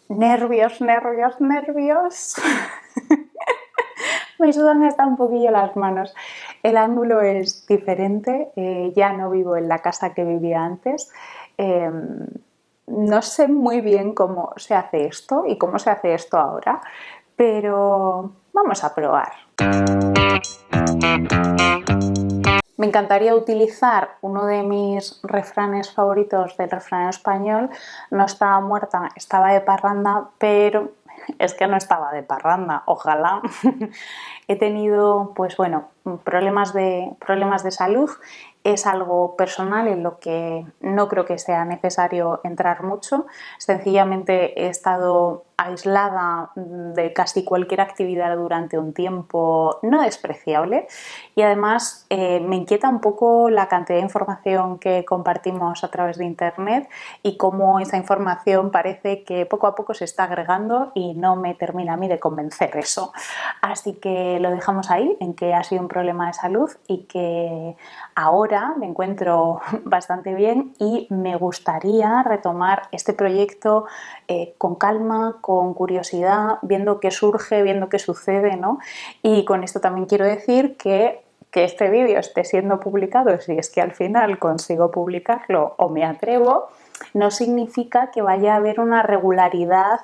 Nervios, nervios, nervios. Me sudan hasta un poquillo las manos. El ángulo es diferente, ya no vivo en la casa que vivía antes. No sé muy bien cómo se hace esto y cómo se hace esto ahora, pero vamos a probar. Me encantaría utilizar uno de mis refranes favoritos del refranero español: no estaba muerta, estaba de parranda, pero es que no estaba de parranda, ojalá. He tenido, pues bueno, problemas de salud. Es algo personal en lo que no creo que sea necesario entrar mucho. Sencillamente he estado aislada de casi cualquier actividad durante un tiempo no despreciable, y además me inquieta un poco la cantidad de información que compartimos a través de internet y cómo esa información parece que poco a poco se está agregando y no me termina a mí de convencer eso. Así que lo dejamos ahí, en que ha sido un problema de salud y que ahora me encuentro bastante bien y me gustaría retomar este proyecto con calma, con curiosidad, viendo qué surge, viendo qué sucede, ¿no? Y con esto también quiero decir que este vídeo esté siendo publicado, si es que al final consigo publicarlo o me atrevo, no significa que vaya a haber una regularidad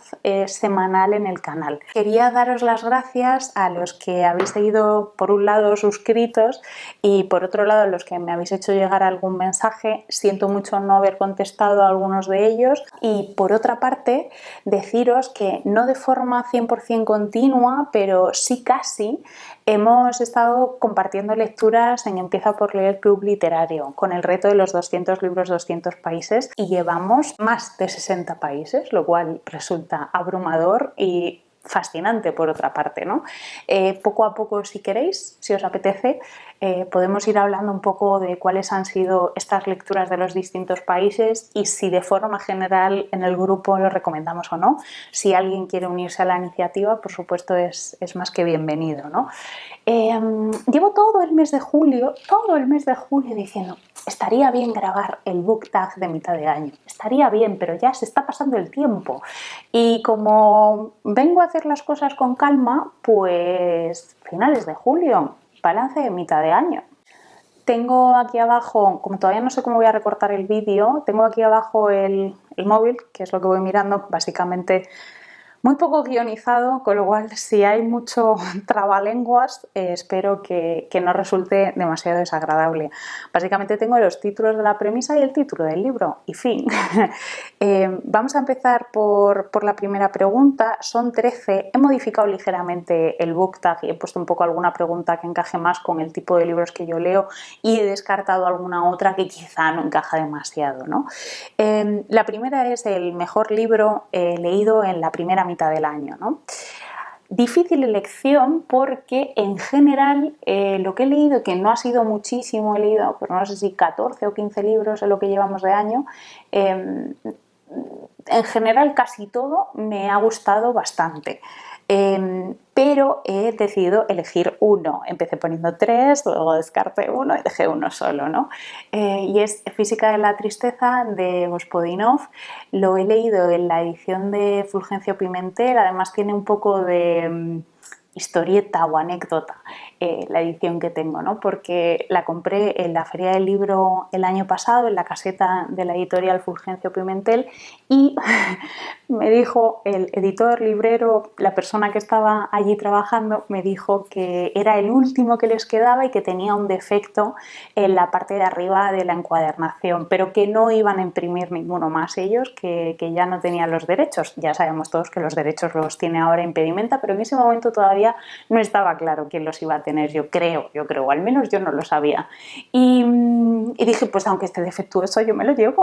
semanal en el canal. Quería daros las gracias a los que habéis seguido, por un lado, suscritos, y por otro lado, los que me habéis hecho llegar algún mensaje. Siento mucho no haber contestado a algunos de ellos. Y por otra parte, deciros que no de forma 100% continua, pero sí casi, hemos estado compartiendo lecturas en Empieza por Leer Club Literario, con el reto de los 200 libros, 200 países, y llevamos más de 60 países, lo cual resulta abrumador y fascinante por otra parte, ¿no? Poco a poco, si queréis, si os apetece, podemos ir hablando un poco de cuáles han sido estas lecturas de los distintos países y si de forma general en el grupo lo recomendamos o no. Si alguien quiere unirse a la iniciativa, por supuesto es más que bienvenido, ¿no? Llevo todo el mes de julio diciendo: estaría bien grabar el book tag de mitad de año, estaría bien, pero ya se está pasando el tiempo. Y como vengo a hacer las cosas con calma, pues finales de julio, balance de mitad de año. Tengo aquí abajo, como todavía no sé cómo voy a recortar el vídeo, tengo aquí abajo el móvil, que es lo que voy mirando, básicamente muy poco guionizado, con lo cual si hay mucho trabalenguas, espero que no resulte demasiado desagradable. Básicamente tengo los títulos de la premisa y el título del libro, y fin. Vamos a empezar por la primera pregunta. Son 13. He modificado ligeramente el book tag y he puesto un poco alguna pregunta que encaje más con el tipo de libros que yo leo, y he descartado alguna otra que quizá no encaja demasiado, ¿no? La primera es el mejor libro leído en la primera mitad del año, ¿no? Difícil elección porque en general lo que he leído, que no ha sido muchísimo, he leído, pues no sé si 14 o 15 libros en lo que llevamos de año, en general casi todo me ha gustado bastante. Pero he decidido elegir uno. Empecé poniendo 3, luego descarté uno y dejé uno solo, ¿no? Y es Física de la tristeza, de Gospodinov. Lo he leído en la edición de Fulgencio Pimentel. Además tiene un poco de historieta o anécdota la edición que tengo, ¿no? Porque la compré en la Feria del Libro el año pasado, en la caseta de la editorial Fulgencio Pimentel, y me dijo el editor, librero, la persona que estaba allí trabajando, me dijo que era el último que les quedaba y que tenía un defecto en la parte de arriba de la encuadernación, pero que no iban a imprimir ninguno más ellos, que ya no tenían los derechos. Ya sabemos todos que los derechos los tiene ahora Impedimenta, pero en ese momento todavía no estaba claro quién los iba a tener. Yo creo, o al menos yo no lo sabía. Y dije, pues aunque esté defectuoso, yo me lo llevo,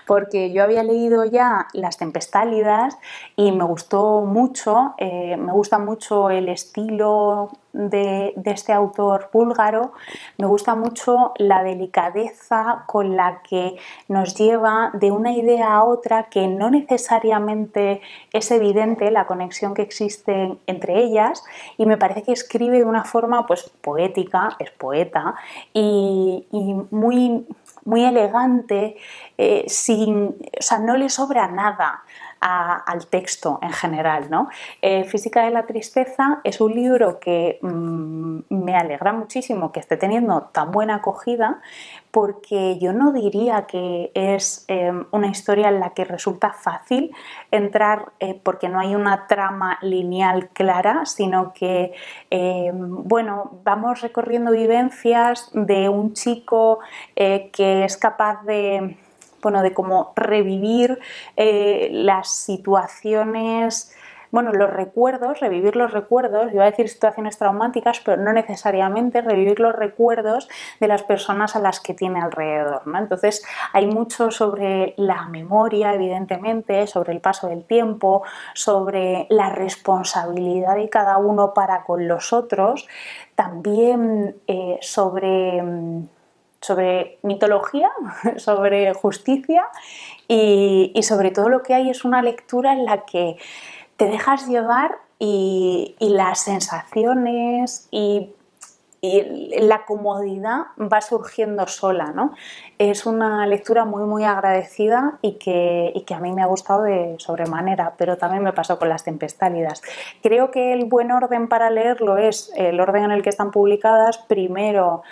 porque yo había leído ya Las Tempestálidas y me gustó mucho, me gusta mucho el estilo de este autor búlgaro, me gusta mucho la delicadeza con la que nos lleva de una idea a otra, que no necesariamente es evidente la conexión que existe entre ellas, y me parece que escribe de una forma pues poética, es poeta, y muy elegante, o sea, no le sobra nada. al texto en general, ¿no? Física de la tristeza es un libro que me alegra muchísimo que esté teniendo tan buena acogida, porque yo no diría que es una historia en la que resulta fácil entrar porque no hay una trama lineal clara, sino que bueno, vamos recorriendo vivencias de un chico que es capaz de, bueno, de como revivir las situaciones, bueno, los recuerdos, revivir los recuerdos, iba a decir situaciones traumáticas, pero no necesariamente, revivir los recuerdos de las personas a las que tiene alrededor, ¿no? Entonces hay mucho sobre la memoria, evidentemente, sobre el paso del tiempo, sobre la responsabilidad de cada uno para con los otros, también sobre mitología, sobre justicia y sobre todo lo que hay es una lectura en la que te dejas llevar y las sensaciones y la comodidad va surgiendo sola, ¿no? Es una lectura muy agradecida y que a mí me ha gustado de sobremanera, pero también me pasó con Las Tempestálidas. Creo que el buen orden para leerlo es el orden en el que están publicadas, primero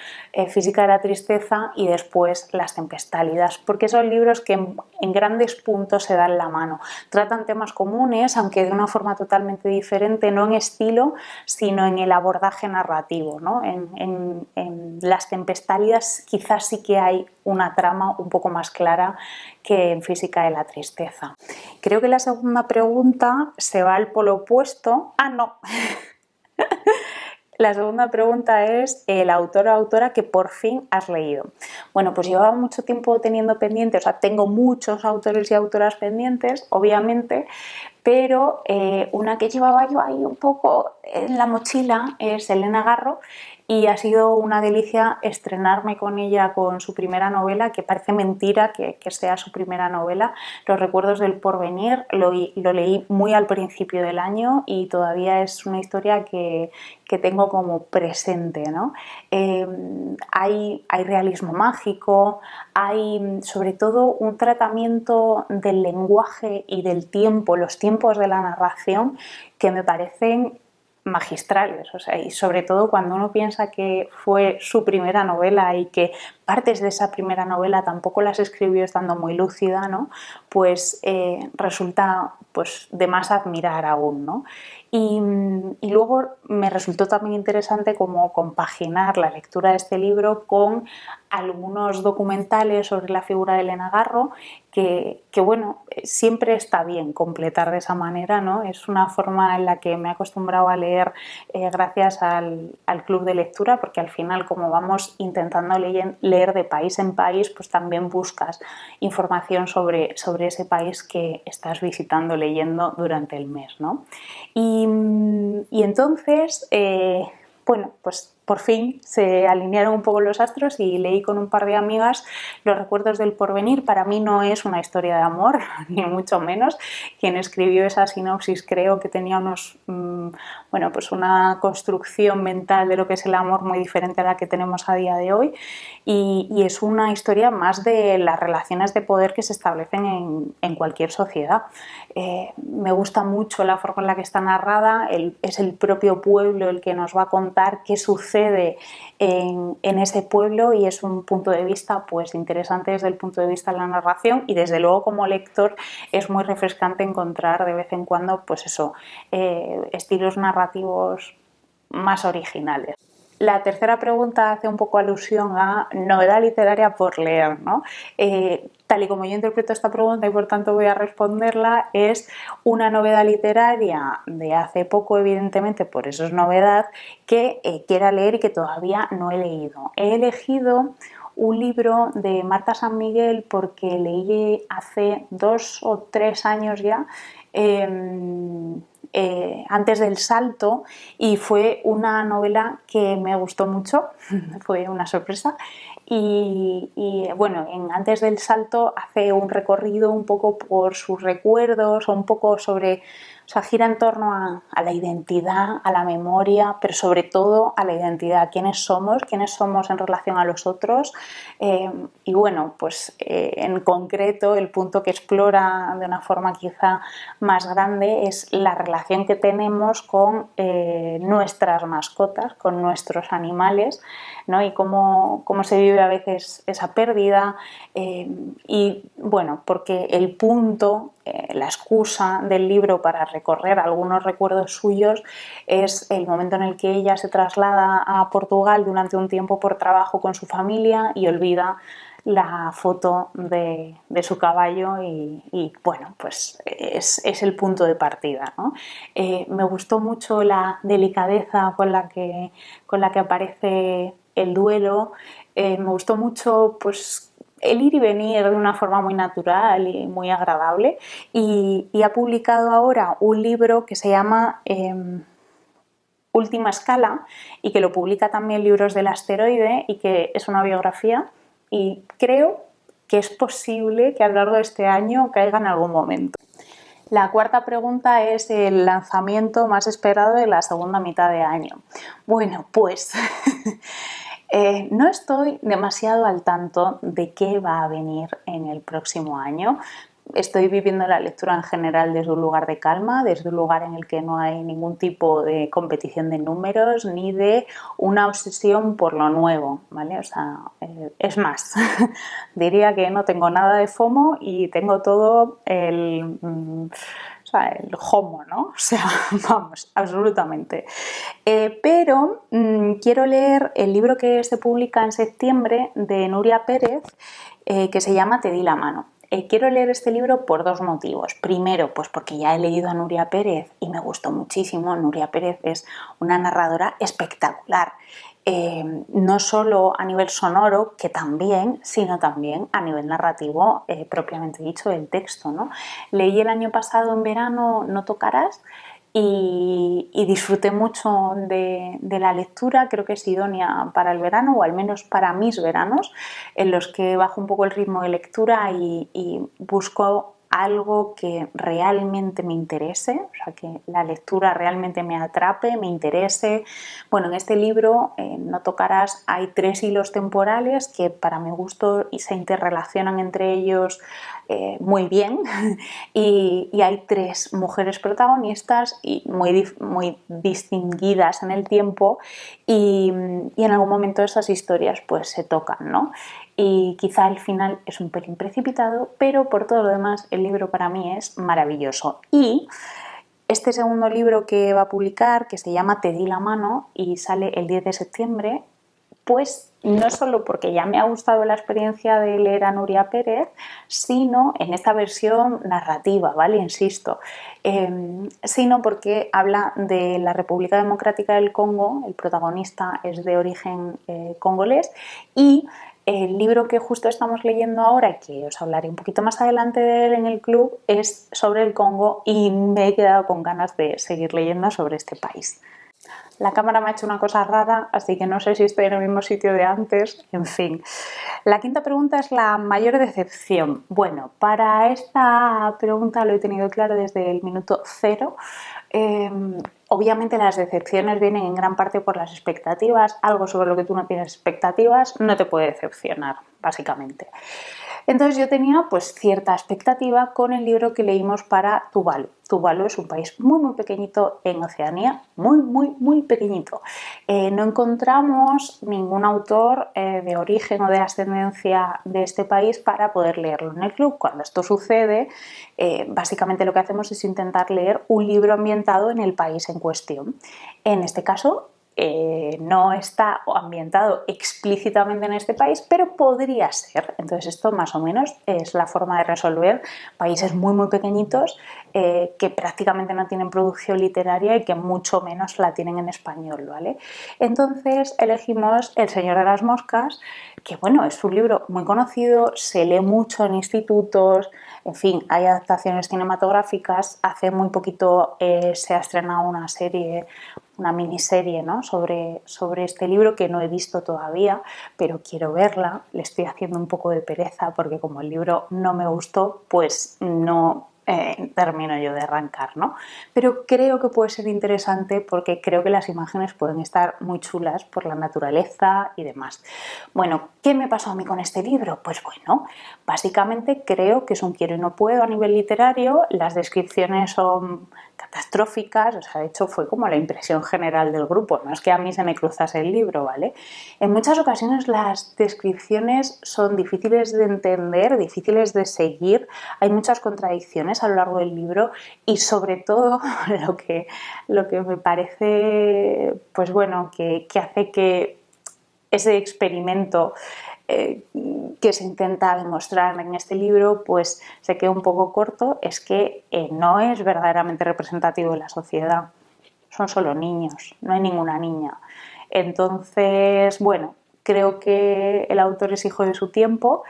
Física de la Tristeza y después Las Tempestálidas, porque son libros que en grandes puntos se dan la mano. Tratan temas comunes, aunque de una forma totalmente diferente, no en estilo, sino en el abordaje narrativo, ¿no? En Las Tempestálidas quizás sí que hay una trama un poco más clara que en Física de la Tristeza. Creo que la segunda pregunta se va al polo opuesto. Ah, no. La segunda pregunta es el autor o autora que por fin has leído. Bueno, pues llevaba mucho tiempo teniendo pendiente, o sea, tengo muchos autores y autoras pendientes, obviamente, pero una que llevaba yo ahí un poco en la mochila es Elena Garro y ha sido una delicia estrenarme con ella con su primera novela, que parece mentira que sea su primera novela, Los recuerdos del porvenir. Lo leí muy al principio del año y todavía es una historia que tengo como presente, ¿no? Hay realismo mágico, hay sobre todo un tratamiento del lenguaje y del tiempo, los tiempos de la narración que me parecen magistrales, o sea, y sobre todo cuando uno piensa que fue su primera novela y que partes de esa primera novela tampoco las escribió estando muy lúcida, ¿no? Pues resulta pues, de más admirar aún, ¿no? Y luego me resultó también interesante como compaginar la lectura de este libro con algunos documentales sobre la figura de Elena Garro que bueno, siempre está bien completar de esa manera, ¿no? Es una forma en la que me he acostumbrado a leer gracias al club de lectura, porque al final como vamos intentando leer de país en país, pues también buscas información sobre ese país que estás visitando, leyendo durante el mes, ¿no? Y entonces, bueno, pues por fin se alinearon un poco los astros y leí con un par de amigas Los recuerdos del porvenir. Para mí no es una historia de amor, ni mucho menos. Quien escribió esa sinopsis creo que tenía bueno, pues una construcción mental de lo que es el amor muy diferente a la que tenemos a día de hoy y es una historia más de las relaciones de poder que se establecen en cualquier sociedad. Me gusta mucho la forma en la que está narrada, es el propio pueblo el que nos va a contar qué sucede en ese pueblo y es un punto de vista pues interesante desde el punto de vista de la narración y desde luego como lector es muy refrescante encontrar de vez en cuando pues eso, estilos narrativos más originales. La tercera pregunta hace un poco alusión a novedad literaria por leer, ¿no? Tal y como yo interpreto esta pregunta y por tanto voy a responderla, es una novedad literaria de hace poco, evidentemente, por eso es novedad, que quiera leer y que todavía no he leído. He elegido un libro de Marta San Miguel porque leí hace 2 o 3 años ya Antes del salto y fue una novela que me gustó mucho, fue una sorpresa y bueno, en Antes del salto hace un recorrido un poco por sus recuerdos o un poco sobre O sea, gira en torno a la identidad, a la memoria, pero sobre todo a la identidad, quiénes somos en relación a los otros. Y bueno, pues en concreto el punto que explora de una forma quizá más grande es la relación que tenemos con nuestras mascotas, con nuestros animales, ¿no? Y cómo se vive a veces esa pérdida. Y bueno, porque el punto, la excusa del libro para recorrer algunos recuerdos suyos es el momento en el que ella se traslada a Portugal durante un tiempo por trabajo con su familia y olvida la foto de su caballo y bueno, pues es el punto de partida, ¿no? Me gustó mucho la delicadeza con la que aparece el duelo, me gustó mucho pues el ir y venir de una forma muy natural y muy agradable y ha publicado ahora un libro que se llama Última Escala y que lo publica también Libros del Asteroide y que es una biografía y creo que es posible que a lo largo de este año caiga en algún momento. La cuarta pregunta es el lanzamiento más esperado de la segunda mitad de año. Bueno, pues no estoy demasiado al tanto de qué va a venir en el próximo año. Estoy viviendo la lectura en general desde un lugar de calma, desde un lugar en el que no hay ningún tipo de competición de números ni de una obsesión por lo nuevo, ¿vale? O sea, es más, diría que no tengo nada de FOMO y tengo todo el homo, ¿no? O sea, vamos, absolutamente. Pero quiero leer el libro que se publica en septiembre de Nuria Pérez, que se llama Te di la mano. Quiero leer este libro por dos motivos. Primero, pues porque ya he leído a Nuria Pérez y me gustó muchísimo. Nuria Pérez es una narradora espectacular. No solo a nivel sonoro, que también, sino también a nivel narrativo, propiamente dicho, del texto, ¿no? Leí el año pasado en verano No tocarás y disfruté mucho de la lectura. Creo que es idónea para el verano, o al menos para mis veranos, en los que bajo un poco el ritmo de lectura y busco algo que realmente me interese, o sea, que la lectura realmente me atrape, me interese. Bueno, en este libro, No tocarás, hay 3 hilos temporales que para mi gusto se interrelacionan entre ellos muy bien y hay 3 mujeres protagonistas y muy distinguidas en el tiempo y en algún momento esas historias pues se tocan, ¿no? Y quizá el final es un pelín precipitado, pero por todo lo demás el libro para mí es maravilloso. Y este segundo libro que va a publicar, que se llama Te di la mano y sale el 10 de septiembre, pues no solo porque ya me ha gustado la experiencia de leer a Nuria Pérez, sino en esta versión narrativa, ¿vale? Insisto, sino porque habla de la República Democrática del Congo, el protagonista es de origen congolés y el libro que justo estamos leyendo ahora, y que os hablaré un poquito más adelante de él en el club, es sobre el Congo y me he quedado con ganas de seguir leyendo sobre este país. La cámara me ha hecho una cosa rara, así que no sé si estoy en el mismo sitio de antes, en fin. La quinta pregunta es la mayor decepción. Bueno, para esta pregunta lo he tenido claro desde el minuto cero. Obviamente las decepciones vienen en gran parte por las expectativas. Algo sobre lo que tú no tienes expectativas no te puede decepcionar, básicamente. Entonces yo tenía pues cierta expectativa con el libro que leímos para Tuvalu. Tuvalu es un país muy pequeñito en Oceanía, muy pequeñito. No encontramos ningún autor de origen o de ascendencia de este país para poder leerlo en el club. Cuando esto sucede, básicamente lo que hacemos es intentar leer un libro ambientado en el país en cuestión. En este caso, no está ambientado explícitamente en este país, pero podría ser. Entonces esto más o menos es la forma de resolver países muy pequeñitos que prácticamente no tienen producción literaria y que mucho menos la tienen en español, ¿vale? Entonces elegimos El Señor de las Moscas, que bueno, es un libro muy conocido, se lee mucho en institutos, en fin, hay adaptaciones cinematográficas. Hace muy poquito se ha estrenado una serie, una miniserie, ¿no? sobre este libro que no he visto todavía, pero quiero verla. Le estoy haciendo un poco de pereza porque como el libro no me gustó, pues no termino yo de arrancar, ¿no? Pero creo que puede ser interesante porque creo que las imágenes pueden estar muy chulas por la naturaleza y demás. Bueno, ¿qué me pasó a mí con este libro? Pues bueno, básicamente creo que es un quiero y no puedo a nivel literario, las descripciones son catastróficas, o sea, de hecho fue como la impresión general del grupo, no es que a mí se me cruzase el libro, ¿vale? En muchas ocasiones las descripciones son difíciles de entender, difíciles de seguir, hay muchas contradicciones a lo largo del libro y sobre todo lo que me parece, pues bueno, que hace que ese experimento que se intenta demostrar en este libro pues se queda un poco corto, es que no es verdaderamente representativo de la sociedad, son solo niños, no hay ninguna niña. Entonces, bueno, creo que el autor es hijo de su tiempo,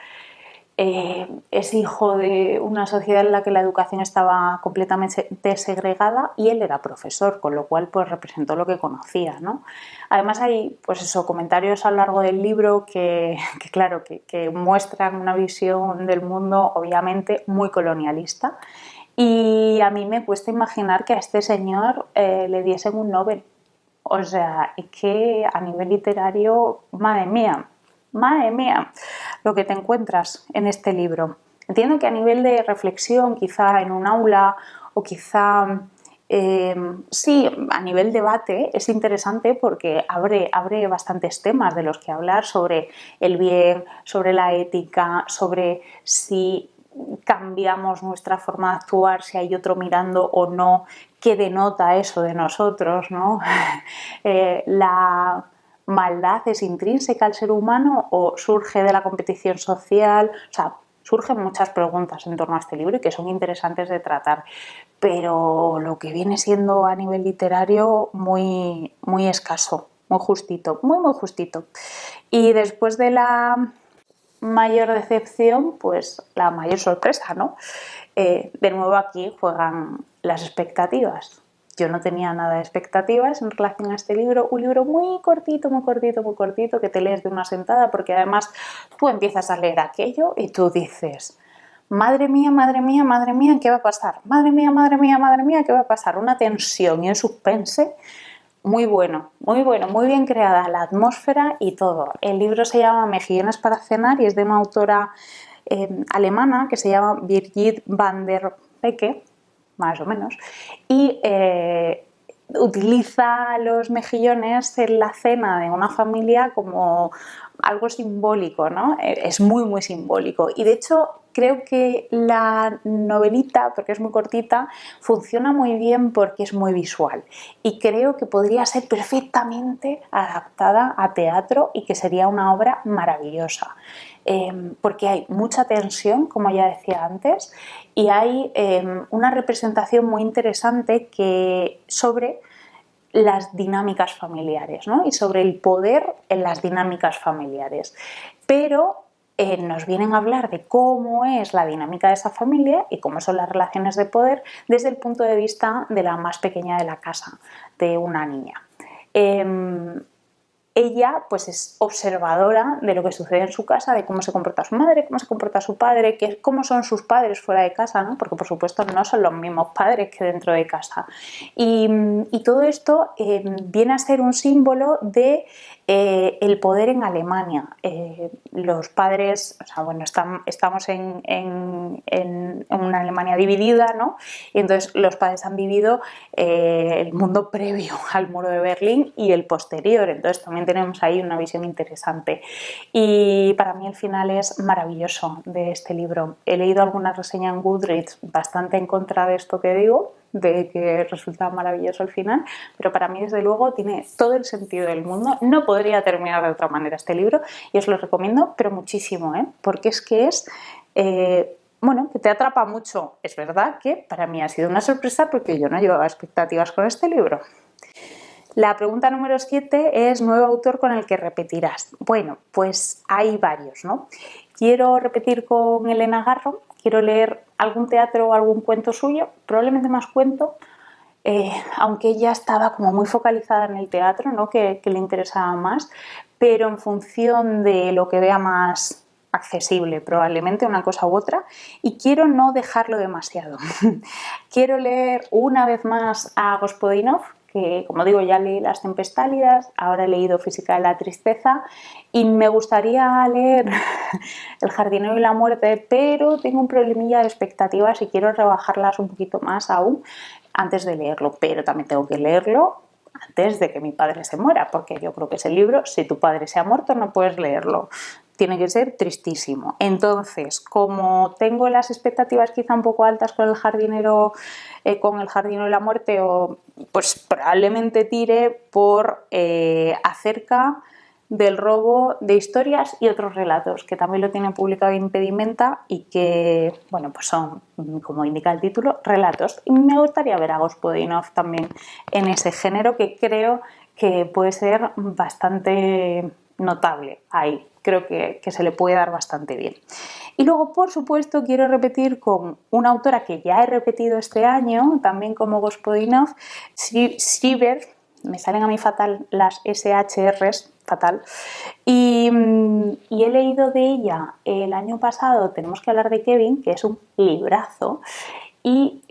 es hijo de una sociedad en la que la educación estaba completamente segregada y él era profesor, con lo cual pues representó lo que conocía, ¿no? Además hay pues eso, comentarios a lo largo del libro claro, que muestran una visión del mundo obviamente muy colonialista y a mí me cuesta imaginar que a este señor le diesen un Nobel. O sea, es que a nivel literario, madre mía, lo que te encuentras en este libro. Entiendo que a nivel de reflexión, quizá en un aula o quizá sí, a nivel debate es interesante porque abre bastantes temas de los que hablar sobre el bien, sobre la ética, sobre si cambiamos nuestra forma de actuar, si hay otro mirando o no, qué denota eso de nosotros, ¿no? La maldad es intrínseca al ser humano o surge de la competición social, o sea, surgen muchas preguntas en torno a este libro y que son interesantes de tratar, pero lo que viene siendo a nivel literario muy, muy escaso, muy justito, muy justito. Y después de la mayor decepción, pues la mayor sorpresa, ¿no? De nuevo aquí juegan las expectativas. Yo no tenía nada de expectativas en relación a este libro, un libro muy cortito, muy cortito, muy cortito, que te lees de una sentada, porque además tú empiezas a leer aquello y tú dices, madre mía, madre mía, madre mía, ¿qué va a pasar? Madre mía, madre mía, madre mía, ¿qué va a pasar? Una tensión y un suspense muy bueno, muy bien creada la atmósfera y todo. El libro se llama Mejillones para cenar y es de una autora alemana que se llama Birgit van der Pecke, más o menos, y utiliza los mejillones en la cena de una familia como algo simbólico, ¿no? Es muy, muy simbólico. Y de hecho, creo que la novelita, porque es muy cortita, funciona muy bien porque es muy visual. Y creo que podría ser perfectamente adaptada a teatro y que sería una obra maravillosa. Porque hay mucha tensión, como ya decía antes, y hay una representación muy interesante sobre las dinámicas familiares, ¿no? Y sobre el poder en las dinámicas familiares. Pero nos vienen a hablar de cómo es la dinámica de esa familia y cómo son las relaciones de poder desde el punto de vista de la más pequeña de la casa, de una niña. Ella pues es observadora de lo que sucede en su casa, de cómo se comporta su madre, cómo se comporta su padre, cómo son sus padres fuera de casa, ¿no? Porque por supuesto no son los mismos padres que dentro de casa. Y todo esto viene a ser un símbolo de el poder en Alemania. Los padres, o sea, bueno, estamos en una Alemania dividida, ¿no? Y entonces los padres han vivido el mundo previo al muro de Berlín y el posterior, entonces también tenemos ahí una visión interesante. Y para mí el final es maravilloso de este libro. He leído alguna reseña en Goodreads bastante en contra de esto que digo, de que resulta maravilloso el final, pero para mí desde luego tiene todo el sentido del mundo. No podría terminar de otra manera este libro y os lo recomiendo, pero muchísimo, porque es que es... bueno, que te atrapa mucho. Es verdad que para mí ha sido una sorpresa porque yo no llevaba expectativas con este libro. La pregunta número 7 es nuevo autor con el que repetirás. Bueno, pues hay varios, ¿no? Quiero repetir con Elena Garro, quiero leer algún teatro o algún cuento suyo, probablemente más cuento, aunque ella estaba como muy focalizada en el teatro, ¿no? que le interesaba más, pero en función de lo que vea más accesible probablemente, una cosa u otra, y quiero no dejarlo demasiado. Quiero leer una vez más a Gospodinov, que como digo ya leí Las Tempestálidas, ahora he leído Física de la Tristeza y me gustaría leer El Jardinero y la Muerte, pero tengo un problemilla de expectativas y quiero rebajarlas un poquito más aún antes de leerlo, pero también tengo que leerlo antes de que mi padre se muera, porque yo creo que ese libro, si tu padre se ha muerto, no puedes leerlo. Tiene que ser tristísimo. Entonces, como tengo las expectativas quizá un poco altas con el jardinero y la muerte, pues probablemente tire por acerca del robo de historias y otros relatos, que también lo tiene publicado Impedimenta y que, bueno, pues son, como indica el título, relatos. Y me gustaría ver a Gospodinov también en ese género, que creo que puede ser bastante notable ahí. Creo que se le puede dar bastante bien. Y luego, por supuesto, quiero repetir con una autora que ya he repetido este año, también como Gospodinov, Schreiber. Me salen a mí fatal las SHRs, fatal. Y he leído de ella el año pasado Tenemos que hablar de Kevin, que es un librazo. Y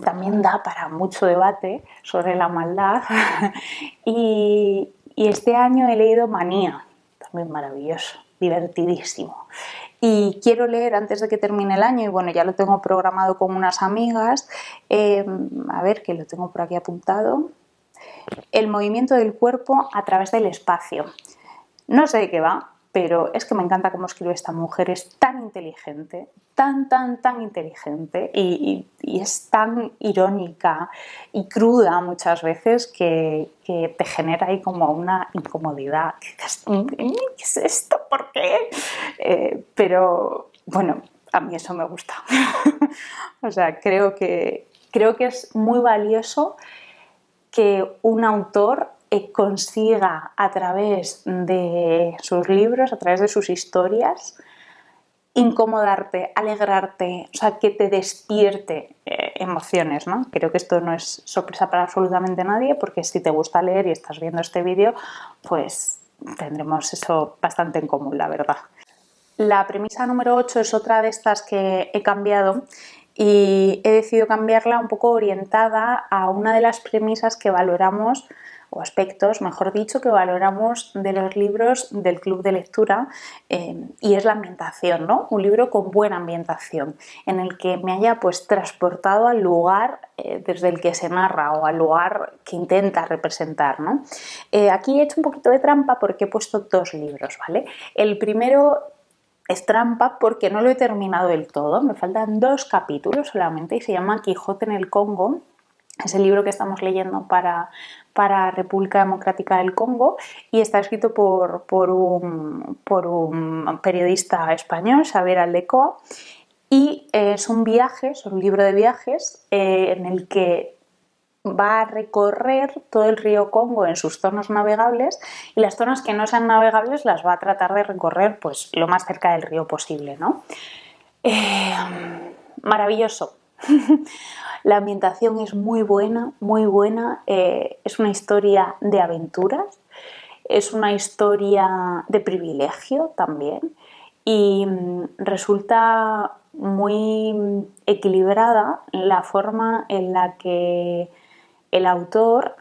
también da para mucho debate sobre la maldad. y este año he leído Manía, también maravilloso, divertidísimo. Y quiero leer antes de que termine el año, y bueno, ya lo tengo programado con unas amigas, a ver, que lo tengo por aquí apuntado, El movimiento del cuerpo a través del espacio. No sé de qué va, pero es que me encanta cómo escribe esta mujer, es tan inteligente, tan inteligente y es tan irónica y cruda muchas veces que te genera ahí como una incomodidad. ¿Qué es esto? ¿Por qué? Pero bueno, a mí eso me gusta. O sea, creo que es muy valioso que un autor consiga a través de sus libros, a través de sus historias, incomodarte, alegrarte, o sea, que te despierte emociones, ¿no? Creo que esto no es sorpresa para absolutamente nadie, porque si te gusta leer y estás viendo este vídeo, pues tendremos eso bastante en común, la verdad. La premisa número 8 es otra de estas que he cambiado y he decidido cambiarla un poco orientada a una de las premisas que valoramos, o aspectos, mejor dicho, que valoramos de los libros del club de lectura, y es la ambientación, ¿no? Un libro con buena ambientación, en el que me haya pues transportado al lugar desde el que se narra o al lugar que intenta representar, ¿no? Aquí he hecho un poquito de trampa porque he puesto 2 libros, ¿vale? El primero es trampa porque no lo he terminado del todo, me faltan 2 capítulos solamente y se llama Quijote en el Congo. Es el libro que estamos leyendo para República Democrática del Congo y está escrito por un periodista español, Xavier Aldecoa, y es un libro de viajes en el que va a recorrer todo el río Congo en sus zonas navegables y las zonas que no sean navegables las va a tratar de recorrer pues lo más cerca del río posible, ¿no? Maravilloso. La ambientación es muy buena, es una historia de aventuras, es una historia de privilegio también y resulta muy equilibrada la forma en la que el autor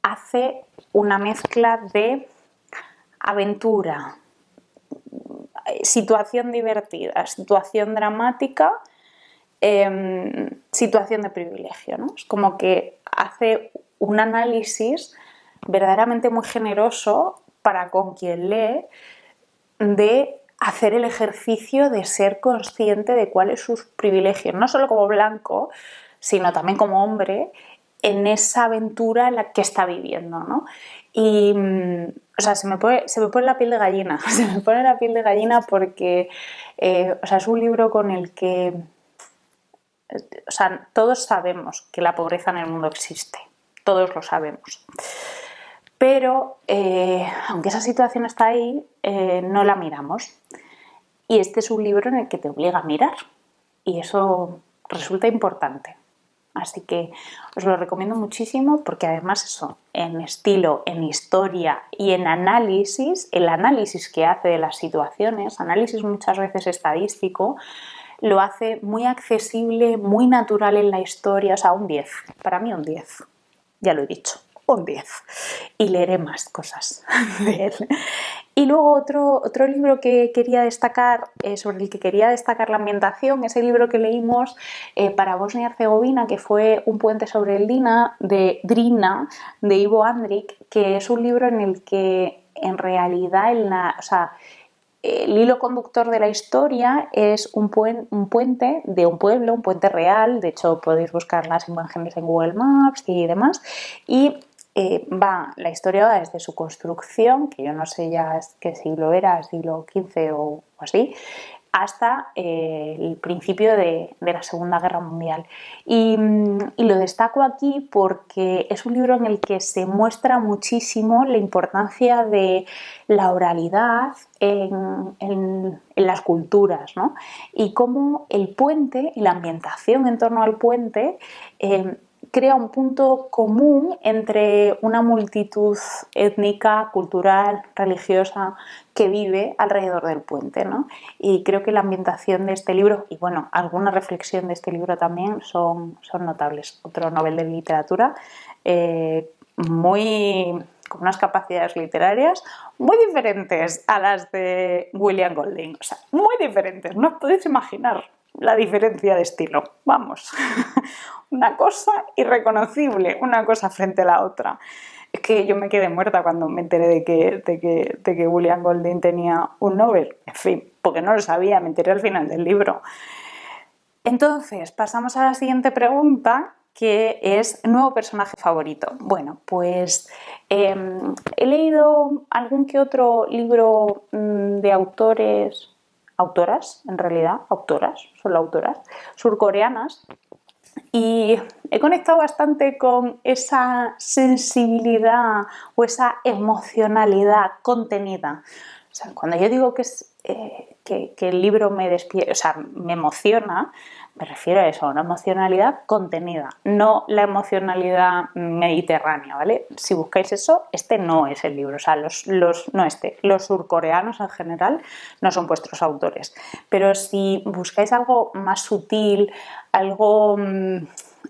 hace una mezcla de aventura, situación divertida, situación dramática, situación de privilegio, ¿no? Es como que hace un análisis verdaderamente muy generoso para con quien lee de hacer el ejercicio de ser consciente de cuáles son sus privilegios, no solo como blanco, sino también como hombre, en esa aventura en la que está viviendo, ¿no? Y, o sea, se me pone la piel de gallina, se me pone la piel de gallina porque, o sea, es un libro con el que, o sea, todos sabemos que la pobreza en el mundo existe, todos lo sabemos. Pero, aunque esa situación está ahí, no la miramos. Y este es un libro en el que te obliga a mirar. Y eso resulta importante. Así que os lo recomiendo muchísimo porque además eso, en estilo, en historia y en análisis, el análisis que hace de las situaciones, análisis muchas veces estadístico, lo hace muy accesible, muy natural en la historia, o sea, un 10, para mí un 10, ya lo he dicho, un 10. Y leeré más cosas de él. Y luego otro libro que quería destacar, sobre el que quería destacar la ambientación, es el libro que leímos para Bosnia y Herzegovina, que fue Un puente sobre el Drina, de Ivo Andrić, que es un libro en el que en realidad el hilo conductor de la historia es un puente de un pueblo, un puente real, de hecho podéis buscar las imágenes en Google Maps y demás, y la historia va desde su construcción, que yo no sé ya qué siglo era, siglo XV o así, hasta el principio de la Segunda Guerra Mundial. Y lo destaco aquí porque es un libro en el que se muestra muchísimo la importancia de la oralidad en las culturas, ¿no? Y cómo el puente y la ambientación en torno al puente crea un punto común entre una multitud étnica, cultural, religiosa que vive alrededor del puente, ¿no? Y creo que la ambientación de este libro, y bueno, alguna reflexión de este libro también son notables. Otro Nobel de Literatura, con unas capacidades literarias muy diferentes a las de William Golding, o sea, muy diferentes, no os podéis imaginar la diferencia de estilo, vamos, una cosa irreconocible, una cosa frente a la otra. Es que yo me quedé muerta cuando me enteré de que William Golding tenía un Nobel, en fin, porque no lo sabía, me enteré al final del libro. Entonces, pasamos a la siguiente pregunta, que es nuevo personaje favorito. Bueno, pues he leído algún que otro libro de autoras, en realidad, solo autoras, surcoreanas, y he conectado bastante con esa sensibilidad o esa emocionalidad contenida. O sea, cuando yo digo que el libro me despierta, o sea, me emociona, me refiero a eso, a una emocionalidad contenida, no la emocionalidad mediterránea, ¿vale? Si buscáis eso, este no es el libro, o sea, los surcoreanos en general no son vuestros autores, pero si buscáis algo más sutil, algo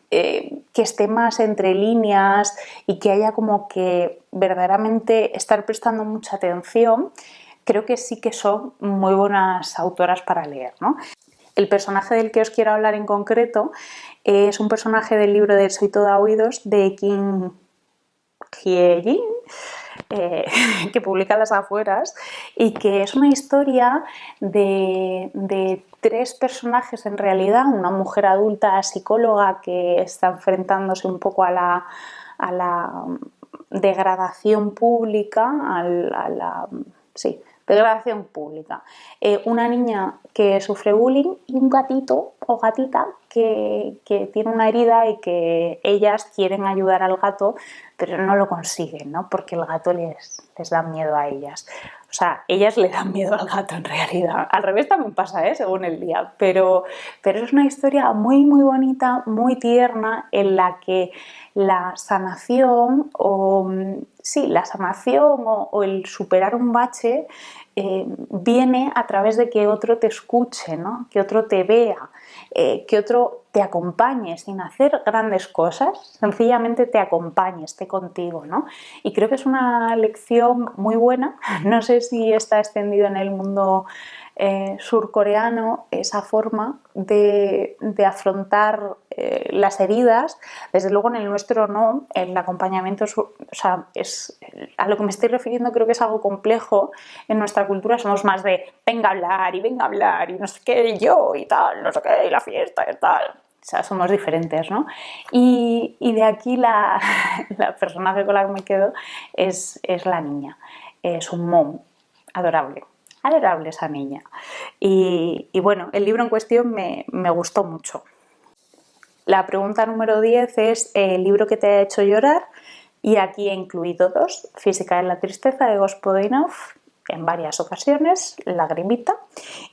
que esté más entre líneas y que haya como que verdaderamente estar prestando mucha atención, creo que sí que son muy buenas autoras para leer, ¿no? El personaje del que os quiero hablar en concreto es un personaje del libro de Soy toda oídos de Kim Hye-jin, que publica Las Afueras, y que es una historia de tres personajes en realidad, una mujer adulta psicóloga que está enfrentándose un poco a la degradación pública, degradación pública, una niña que sufre bullying y un gatito o gatita que tiene una herida y que ellas quieren ayudar al gato, pero no lo consiguen, ¿no? Porque el gato les da miedo a ellas. O sea, ellas le dan miedo al gato en realidad. Al revés también pasa, según el día. Pero es una historia muy, muy bonita, muy tierna, en la que la sanación o el superar un bache viene a través de que otro te escuche, ¿no? Que otro te vea, que otro te acompañe sin hacer grandes cosas, sencillamente te acompañe, esté contigo, ¿no? Y creo que es una lección muy buena. No sé si está extendido en el mundo surcoreano esa forma de afrontar las heridas. Desde luego en el nuestro no, el acompañamiento a lo que me estoy refiriendo, creo que es algo complejo. En nuestra cultura somos más de venga a hablar y no sé qué, yo y tal, no sé qué, y la fiesta y tal. O sea, somos diferentes, ¿no? Y de aquí la personaje con la que me quedo es la niña. Es un mom adorable esa niña. Y bueno, el libro en cuestión me gustó mucho. La pregunta número 10 es el libro que te ha hecho llorar, y aquí he incluido dos: Física de la tristeza de Gospodinov, en varias ocasiones, Lagrimita,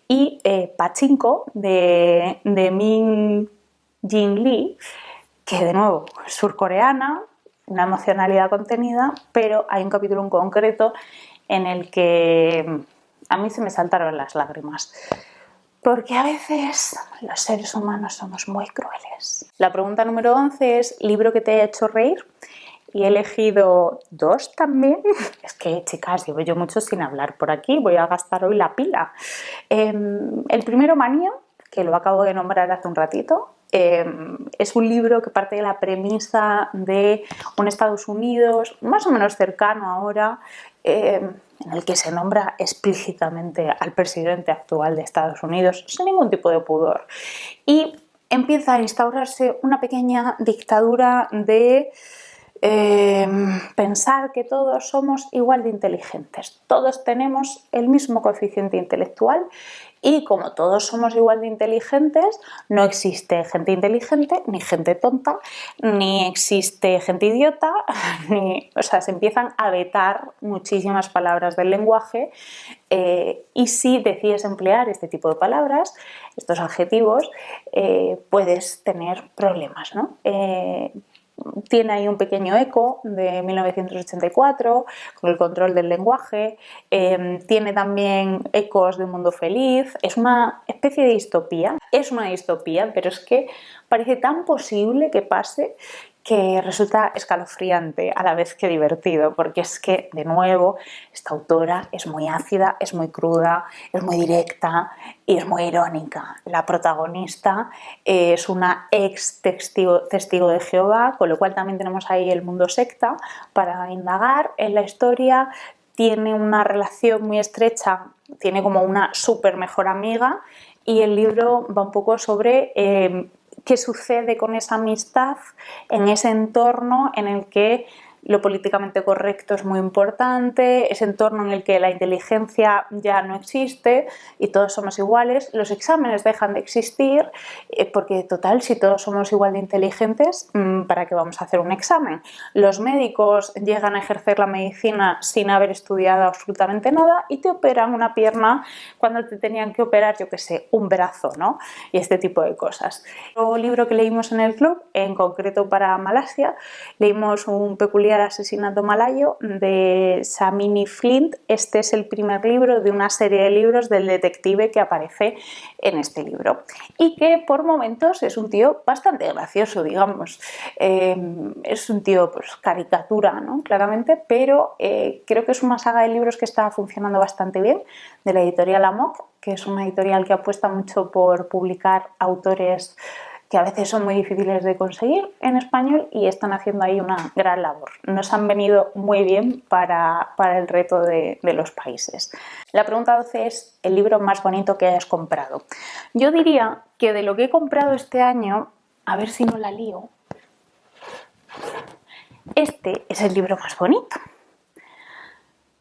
y Pachinko de Min Jin Lee, que de nuevo, surcoreana, una emocionalidad contenida, pero hay un capítulo en concreto en el que a mí se me saltaron las lágrimas. Porque a veces los seres humanos somos muy crueles. La pregunta número 11 es, ¿libro que te haya hecho reír? Y he elegido 2 también. Es que, chicas, llevo yo mucho sin hablar por aquí. Voy a gastar hoy la pila. El primero, Manía, que lo acabo de nombrar hace un ratito. Es un libro que parte de la premisa de un Estados Unidos más o menos cercano ahora, en el que se nombra explícitamente al presidente actual de Estados Unidos sin ningún tipo de pudor. Y empieza a instaurarse una pequeña dictadura de pensar que todos somos igual de inteligentes. Todos tenemos el mismo coeficiente intelectual y como todos somos igual de inteligentes, no existe gente inteligente, ni gente tonta, ni existe gente idiota, o sea, se empiezan a vetar muchísimas palabras del lenguaje y si decides emplear este tipo de palabras, estos adjetivos, puedes tener problemas, ¿no? Tiene ahí un pequeño eco de 1984 con el control del lenguaje, tiene también ecos de un mundo feliz, es una especie de distopía, pero es que parece tan posible que pase que resulta escalofriante a la vez que divertido, porque es que, de nuevo, esta autora es muy ácida, es muy cruda, es muy directa y es muy irónica. La protagonista es una ex testigo de Jehová, con lo cual también tenemos ahí el mundo secta para indagar en la historia. Tiene una relación muy estrecha, tiene como una súper mejor amiga y el libro va un poco sobre qué sucede con esa amistad en ese entorno en el que lo políticamente correcto es muy importante, ese entorno en el que la inteligencia ya no existe y todos somos iguales, los exámenes dejan de existir porque total, si todos somos igual de inteligentes, ¿para qué vamos a hacer un examen? Los médicos llegan a ejercer la medicina sin haber estudiado absolutamente nada y te operan una pierna cuando te tenían que operar, yo qué sé, un brazo, ¿no? Y este tipo de cosas. El libro que leímos en el club, en concreto para Malasia, leímos Un peculiar asesinato malayo de Samini Flint. Este es el primer libro de una serie de libros del detective que aparece en este libro y que por momentos es un tío bastante gracioso, digamos. Es un tío pues caricatura, ¿no? Claramente, pero creo que es una saga de libros que está funcionando bastante bien, de la editorial Amok, que es una editorial que apuesta mucho por publicar autores que a veces son muy difíciles de conseguir en español y están haciendo ahí una gran labor. Nos han venido muy bien para el reto de los países. La pregunta 12 es el libro más bonito que hayas comprado. Yo diría que de lo que he comprado este año, a ver si no la lío, este es el libro más bonito.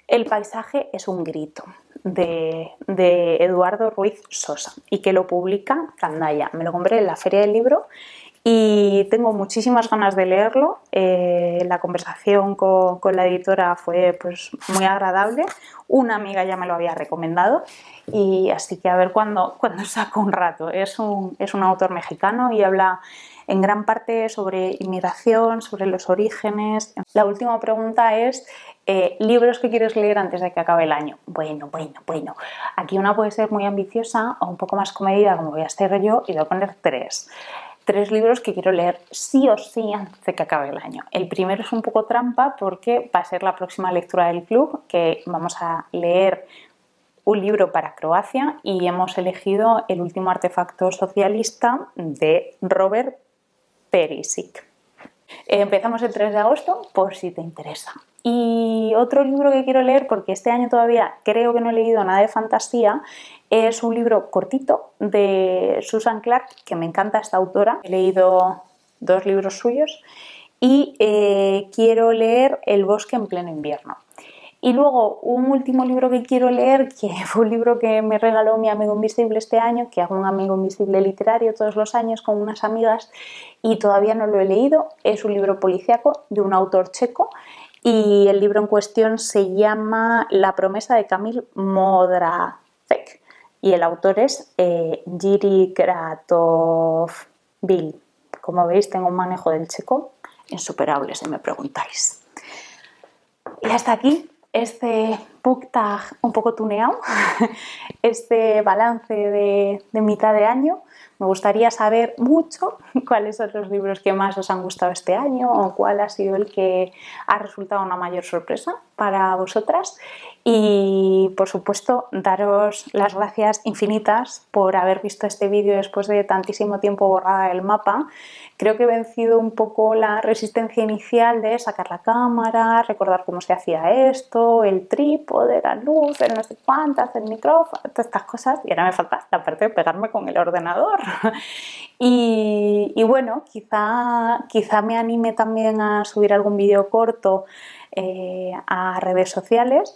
El paisaje es un grito, de Eduardo Ruiz Sosa y que lo publica Candaya. Me lo compré en la Feria del Libro y tengo muchísimas ganas de leerlo. La conversación con la editora fue pues, muy agradable. Una amiga ya me lo había recomendado y así que a ver cuándo saco un rato. Es un autor mexicano y habla en gran parte sobre inmigración, sobre los orígenes. La última pregunta es libros que quieres leer antes de que acabe el año. Bueno. Aquí una puede ser muy ambiciosa o un poco más comedida, como voy a hacer yo, y voy a poner 3. 3 libros que quiero leer sí o sí antes de que acabe el año. El primero es un poco trampa porque va a ser la próxima lectura del club, que vamos a leer un libro para Croacia y hemos elegido El último artefacto socialista de Robert Perisic. Empezamos el 3 de agosto por si te interesa. Y otro libro que quiero leer, porque este año todavía creo que no he leído nada de fantasía, es un libro cortito de Susan Clark, que me encanta esta autora. He leído 2 libros suyos y quiero leer El bosque en pleno invierno. Y luego un último libro que quiero leer, que fue un libro que me regaló mi amigo invisible este año, que hago un amigo invisible literario todos los años con unas amigas y todavía no lo he leído. Es un libro policíaco de un autor checo y el libro en cuestión se llama La promesa de Kamil Modracek y el autor es Jiří Kratovbil. Como veis, tengo un manejo del checo insuperable, si me preguntáis. Y hasta aquí este book tag un poco tuneado, este balance de mitad de año. Me gustaría saber mucho cuáles son los libros que más os han gustado este año o cuál ha sido el que ha resultado una mayor sorpresa para vosotras. Y, por supuesto, daros las gracias infinitas por haber visto este vídeo después de tantísimo tiempo borrada del mapa. Creo que he vencido un poco la resistencia inicial de sacar la cámara, recordar cómo se hacía esto, el trípode, la luz, el no sé cuántas, el micrófono, todas estas cosas. Y ahora me falta la parte de pegarme con el ordenador. Y bueno, quizá me anime también a subir algún vídeo corto a redes sociales,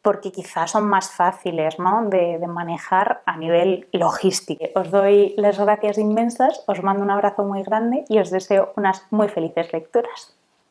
porque quizás son más fáciles, ¿no?, de manejar a nivel logístico. Os doy las gracias inmensas, os mando un abrazo muy grande y os deseo unas muy felices lecturas.